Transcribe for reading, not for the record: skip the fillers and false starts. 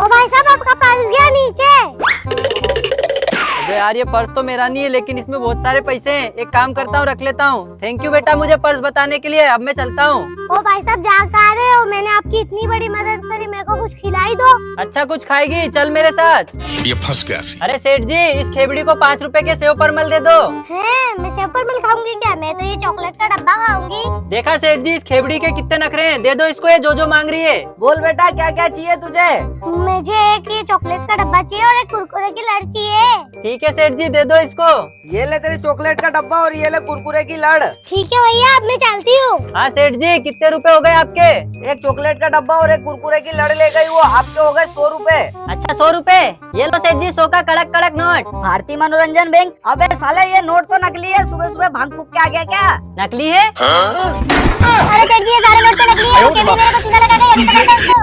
ओ भाई साहब आपका पर्स गया नीचे। अबे यार ये पर्स तो मेरा नहीं है, लेकिन इसमें बहुत सारे पैसे हैं। एक काम करता हूँ, रख लेता हूँ। थैंक यू बेटा मुझे पर्स बताने के लिए। अब मैं चलता हूँ। ओ भाई साहब जा कहाँ रहे हो? मैंने आपकी इतनी बड़ी मदद करी, मेरे को कुछ खिलाई दो। अच्छा कुछ खाएगी? चल मेरे साथ। ये फंस गया सी। अरे सेठ जी, इस खेबड़ी को 5 रुपए के सेव परमल दे दो। हैं, मैं सेव परमल खाऊंगी क्या? मैं तो ये चॉकलेट का डब्बा खाऊंगी। देखा सेठ जी, इस खेबड़ी के कितने नखरे हैं। दे दो इसको, ये जो मांग रही है। बोल बेटा क्या क्या चाहिए तुझे? मुझे एक ये चॉकलेट का डब्बा चाहिए और एक कुरकुरे की लड़ चाहिए। ठीक है सेठ जी, दे दो इसको। ये ले तेरी चॉकलेट का डब्बा और ये ले कुरकुरे की लड़। ठीक है भैया, अब मैं चलती हूँ। हाँ सेठ जी, कितने रुपए हो गए आपके? एक चॉकलेट का डब्बा और एक कुरकुरे की लड़ ले गई, वो आपके हो गए 100 रुपए। अच्छा 100 रुपए। ये लो सेठ जी, 100 का कड़क कड़क नोट। भारतीय मनोरंजन बैंक। अबे साले ये नोट तो नकली है, सुबह सुबह भांग फूक के आ गया क्या? नकली है? अरे सेठ जी, ये सारे नोट तो नकली है। वो केबिन मेरे को चूना लगा के ये भी पकड़ लो इसको।